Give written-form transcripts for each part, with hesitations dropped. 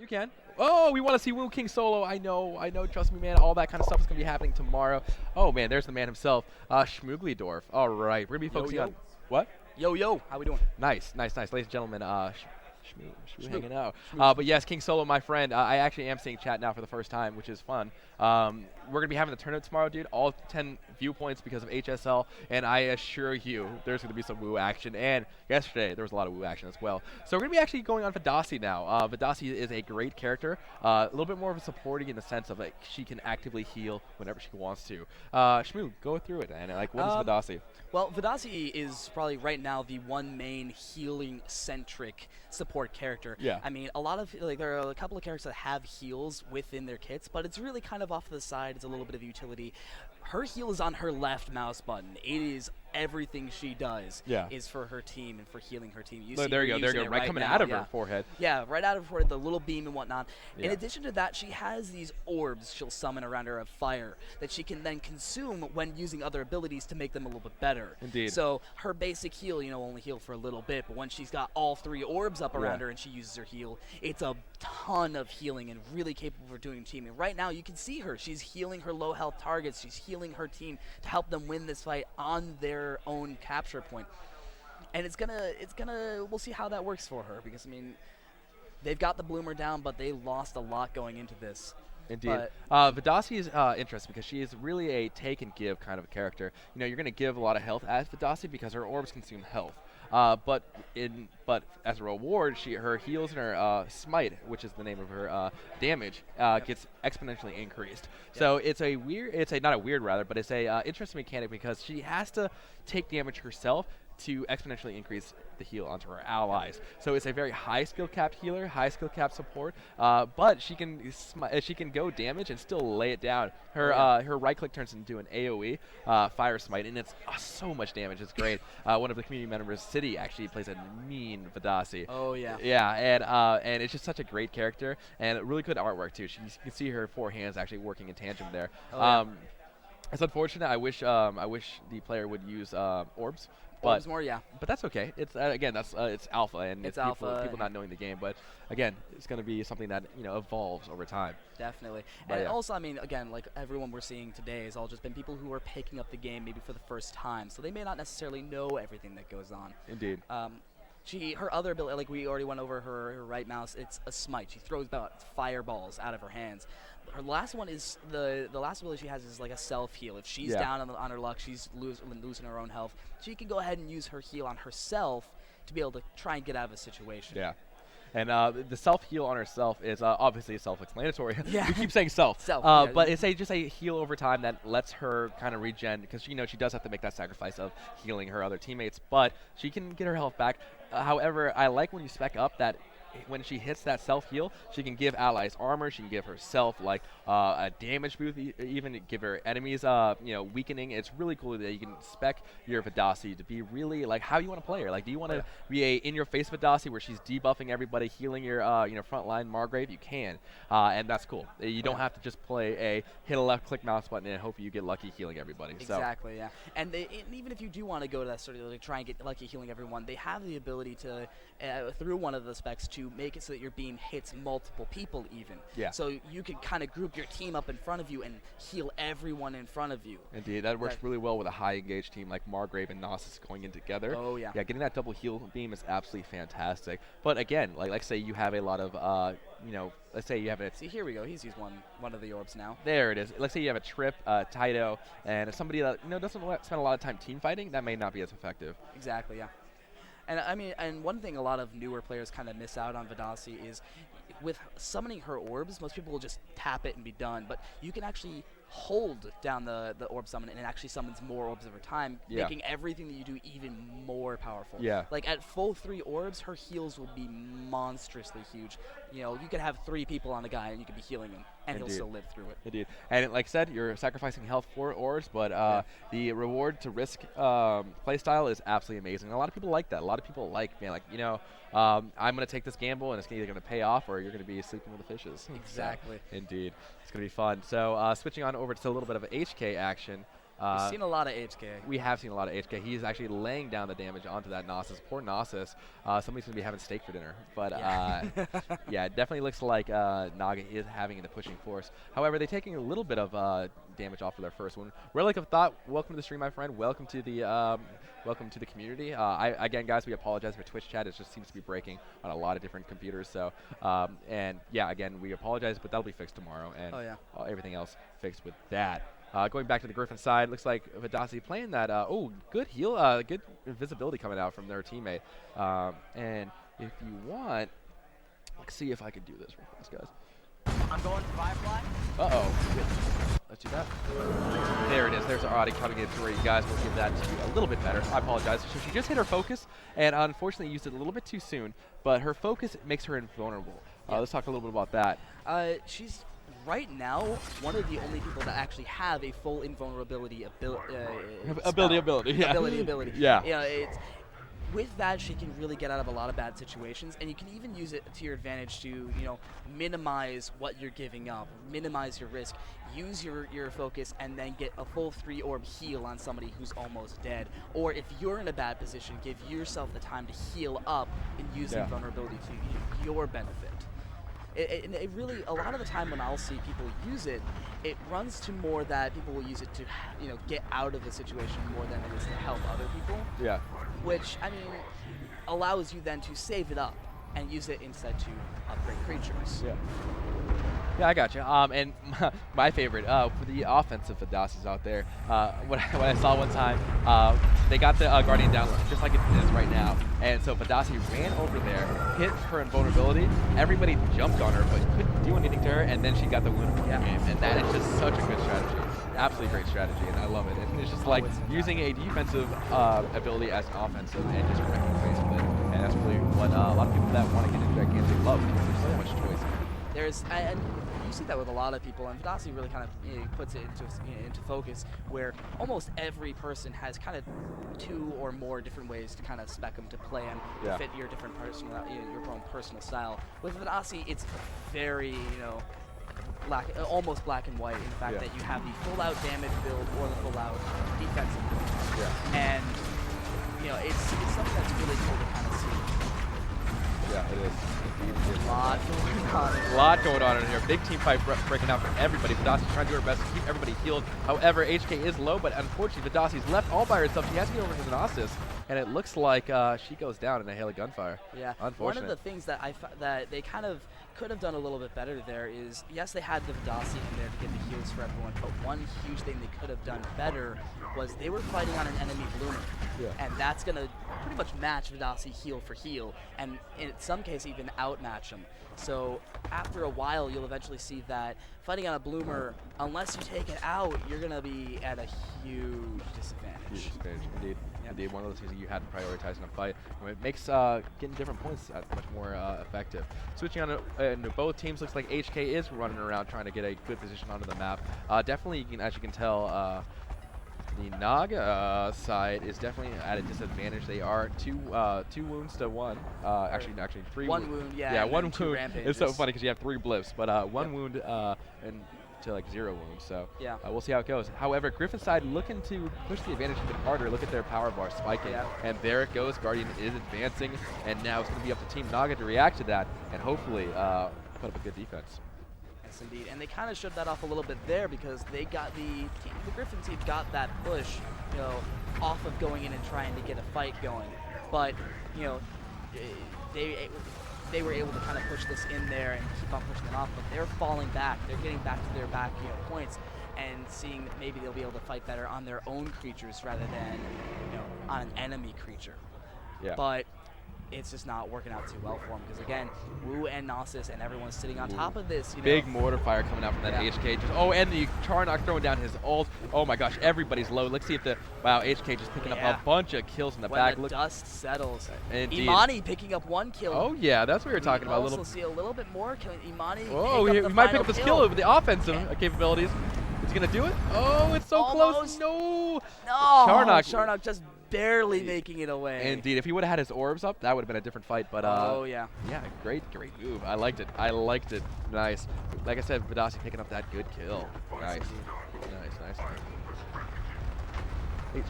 You can. Oh, we want to see Wu King solo. I know. Trust me, man. All that kind of stuff is going to be happening tomorrow. Oh, man, there's the man himself, Schmooglydorf. All right, we're going to be focusing on what? Yo, how we doing? Nice. Ladies and gentlemen, Shmoo hanging out. Shmoo. But yes, King Solo, my friend, I actually am seeing chat now for the first time, which is fun. We're going to be having the tournament tomorrow, dude. All 10 viewpoints because of HSL, and I assure you there's going to be some Wu action. And yesterday, there was a lot of Wu action as well. So we're going to be actually going on Vidasi now. Vidasi is a great character, a little bit more of a supporting in the sense of like she can actively heal whenever she wants to. Shmoo, go through it, and like, what is Vidasi? Well, Vidasi is probably right now the one main healing-centric support character. Yeah. I mean, there are a couple of characters that have heals within their kits, but it's really kind of off to the side. It's a little bit of utility. Her heal is on her left mouse button. It is everything she does is for her team and for healing her team. You see there you go, right coming out of her forehead. Yeah, right out of her forehead, the little beam and whatnot. Yeah. In addition to that, she has these orbs she'll summon around her of fire that she can then consume when using other abilities to make them a little bit better. Indeed. So her basic heal, only heal for a little bit, but when she's got all 3 orbs up around her and she uses her heal, it's a ton of healing and really capable of doing teaming. Right now, you can see her. She's healing her low health targets. She's healing her team to help them win this fight on their own capture point. And we'll see how that works for her, because I mean, they've got the bloomer down, but they lost a lot going into this. Indeed. Vidasi is interesting because she is really a take and give kind of a character. You're going to give a lot of health as Vidasi because her orbs consume health. But as a reward, her heals and her smite, which is the name of her damage, gets exponentially increased. Yeah. So it's not a weird rather, but it's a interesting mechanic because she has to take damage herself to exponentially increase the heal onto her allies. So it's a very high skill capped healer, high skill capped support, but she can go damage and still lay it down. Her right click turns into an AoE fire smite, and it's so much damage. It's great. One of the community members, City, actually plays a mean Vidasi. Oh yeah. Yeah, and it's just such a great character and really good artwork too. You can see her 4 hands actually working in tandem there. It's unfortunate. I wish the player would use orbs. Orbs more, yeah. But that's okay. It's again, it's alpha, and it's people not knowing the game. But again, it's going to be something that evolves over time. Definitely. But and also, I mean, again, like everyone we're seeing today has all just been people who are picking up the game maybe for the first time, so they may not necessarily know everything that goes on. Indeed. Her other ability, like we already went over her right mouse, it's a smite. She throws about fireballs out of her hands. Her last one is the last ability she has is like a self heal. If she's down on her luck, she's losing her own health. She can go ahead and use her heal on herself to be able to try and get out of a situation. Yeah. And the self-heal on herself is obviously self-explanatory. Yeah. We keep saying self. But it's just a heal over time that lets her kind of regen, because she does have to make that sacrifice of healing her other teammates, but she can get her health back. However, I like when you spec up that when she hits that self-heal, she can give allies armor, she can give herself like a damage boost, even give her enemies weakening. It's really cool that you can spec your Vidasi to be really like how you want to play her. Like, do you want to be a in-your-face Vidasi where she's debuffing everybody, healing your frontline Margrave? You can, and that's cool. You don't have to just play a hit a left-click mouse button and hope you get lucky healing everybody. Exactly, yeah. And even if you do want to go to that sort of try and get lucky healing everyone, they have the ability to through one of the specs to make it so that your beam hits multiple people even. Yeah. So you can kind of group your team up in front of you and heal everyone in front of you. Indeed, that works really well with a high engaged team like Margrave and Gnosis going in together. Oh yeah. Yeah, getting that double heal beam is absolutely fantastic. But again, like say you have a lot of let's say you have a... See, here we go. He's used one of the orbs now. There it is. Let's say you have a Trip, Taito, and somebody that doesn't spend a lot of time team fighting, that may not be as effective. Exactly, yeah. And I mean, and one thing a lot of newer players kind of miss out on Vidasi is with summoning her orbs, most people will just tap it and be done, but you can actually hold down the orb summon, and it actually summons more orbs over time, making everything that you do even more powerful. Yeah. Like at full 3 orbs, her heals will be monstrously huge. You could have 3 people on a guy and you could be healing him, and he'll still live through it. Indeed. And like I said, you're sacrificing health for orbs, but the reward to risk playstyle is absolutely amazing. And a lot of people like that. A lot of people like being like, I'm going to take this gamble and it's either going to pay off or you're going to be sleeping with the fishes. Exactly. So, indeed. It's going to be fun. So switching on over to a little bit of HK action. We've seen a lot of HK. We have seen a lot of HK. He's actually laying down the damage onto that Gnosis. Poor Gnosis. Somebody's going to be having steak for dinner. But yeah, it definitely looks like Naga is having the pushing force. However, they're taking a little bit of damage off of their first one. Relic of Thought, welcome to the stream, my friend. Welcome to the community. Again, guys, we apologize for Twitch chat. It just seems to be breaking on a lot of different computers. So, and yeah, again, we apologize, but that'll be fixed tomorrow. And everything else fixed with that. Going back to the Griffin side, looks like Vidasi playing that. Good heal, good visibility coming out from their teammate. And if you want, let's see if I can do this real fast, guys. I'm going Firefly. Let's do that. There it is. There's our audio coming in for you guys. We'll give that to you a little bit better. I apologize. So she just hit her focus, and unfortunately used it a little bit too soon. But her focus makes her invulnerable. Let's talk a little bit about that. She's right now one of the only people that actually have a full invulnerability ability. Yeah. It's with that, she can really get out of a lot of bad situations, and you can even use it to your advantage to, minimize what you're giving up, minimize your risk, use your focus, and then get a full 3-orb heal on somebody who's almost dead. Or if you're in a bad position, give yourself the time to heal up and use invulnerability to your benefit. It really, a lot of the time when I'll see people use it, it runs to more that people will use it to, get out of the situation more than it is to help other people. Yeah. Which, allows you then to save it up and use it instead to upgrade creatures. Yeah. Yeah, I got you. And my favorite for the offensive Vidasi's out there. What I saw one time, they got the Guardian down just like it is right now, and so Vidasi ran over there, hit her invulnerability. Everybody jumped on her, but couldn't do anything to her, and then she got the win for the game. And that is just such a good strategy. Absolutely great strategy, and I love it. And it's just like using a defensive ability as an offensive and just wrecking face with it. And that's really what a lot of people that want to get into Gigantic love, because there's so much choice. And you see that with a lot of people, and Vidasi really kind of puts it into focus, where almost every person has kind of 2 or more different ways to kind of spec them to play and to fit your different your own personal style. With Vidasi, it's very almost black and white in the fact that you have the full-out damage build or the full-out defensive build. Yeah. And it's something that's really cool to kind of see. Yeah, it is. A lot going on. A lot going on in here. Big team fight breaking out for everybody. Vidasi's trying to do her best to keep everybody healed. However, HK is low, but unfortunately, Vidasi's left all by herself. She has to get over to the Gnosis, and it looks like she goes down in a hail of gunfire. Yeah. One of the things that that they kind of could have done a little bit better there is, yes, they had the Vidasi in there to get the heals for everyone, but one huge thing they could have done better was they were fighting on an enemy Bloomer. Yeah. And that's going to pretty much match Vidasi heal for heal, and in some case even outmatch him. So after a while, you'll eventually see that fighting on a Bloomer, unless you take it out, you're going to be at a huge disadvantage. Huge disadvantage, indeed. Yep. Indeed, one of those things that you had to prioritize in a fight. It makes getting different points much more effective. Switching on to both teams, looks like HK is running around trying to get a good position onto the map. Definitely, as you can tell, the Naga side is definitely at a disadvantage. They are two wounds to one. Actually, 3 One wound, yeah. Yeah, one wound. Rampages. It's so funny because you have 3 blips, but one wound and to like 0 wounds. So we'll see how it goes. However, Griffin's side looking to push the advantage a bit harder. Look at their power bar spiking, and there it goes. Guardian is advancing, and now it's going to be up to Team Naga to react to that and hopefully put up a good defense. Yes, indeed, and they kind of showed that off a little bit there because they got the Griffin team got that push, off of going in and trying to get a fight going, but they were able to kind of push this in there and keep on pushing it off, but they're falling back. They're getting back to their back points and seeing that maybe they'll be able to fight better on their own creatures rather than on an enemy creature. Yeah. But it's just not working out too well for them because again, Wu and Gnosis and everyone's sitting on top of this. Big mortar fire coming out from that HK. And the Charnock throwing down his ult. Oh my gosh, everybody's low. Let's see if HK just picking up a bunch of kills in the back. When the dust settles. Indeed. Imani picking up 1 kill. Oh yeah, that's what we were talking about. Also see a little bit more killing. Imani. Oh, he might pick up this kill with the offensive capabilities. Is he gonna do it? Oh, it's so close. No. Charnock just barely making it away. Indeed, if he would have had his orbs up, that would have been a different fight. But yeah, great move. I liked it. Nice. Like I said, Vidasi picking up that good kill. Nice. Hey,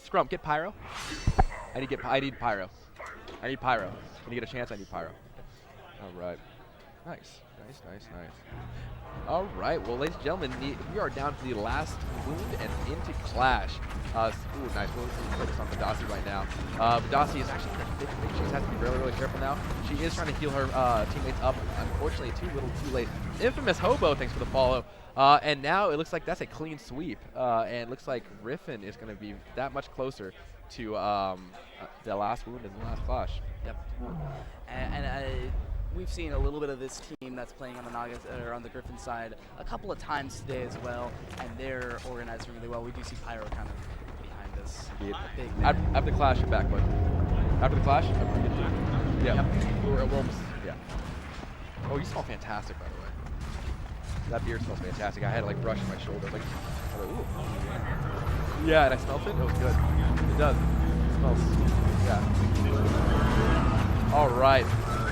Scrum, get Pyro. I need Pyro. I need Pyro. Can you get a chance? I need Pyro. All right. Nice. All right. Well, ladies and gentlemen, we are down to the last wound and into Clash. Ooh, nice. We'll focus on Vidasi right now. Vidasi is actually in a big lead. She just has to be really, really careful now. She is trying to heal her teammates up. Unfortunately, too late. Infamous Hobo, thanks for the follow. And now it looks like that's a clean sweep. And it looks like Riffin is going to be that much closer to the last wound and the last Clash. Yep. And we've seen a little bit of this team that's playing on the Nagas or on the Griffin side a couple of times today as well, and they're organizing really well. We do see Pyro kind of behind us. After the Clash, you're back, bud. After the Clash, yeah. Yep. We're almost, yeah. Oh, you smell fantastic, by the way. That beard smells fantastic. I had to like brush my shoulder, like, ooh. Yeah, and I smelled it. It was good. It does. It smells. Yeah. All right.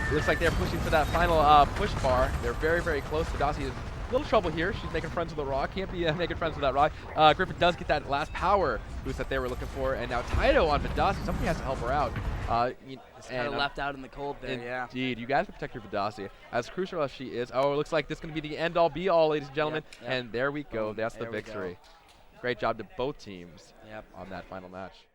It looks like they're pushing for that final push bar. They're very, very close. Vidasi is a little trouble here. She's making friends with the rock. Can't be making friends with that rock. Griffin does get that last power boost that they were looking for. And now Taito on Vidasi. Somebody has to help her out. It's kind of left out in the cold there, yeah. Indeed. You guys protect your Vidasi. As crucial as she is. Oh, it looks like this is going to be the end-all, be-all, ladies and gentlemen. Yep. And there we go. That's the victory. Great job to both teams on that final match.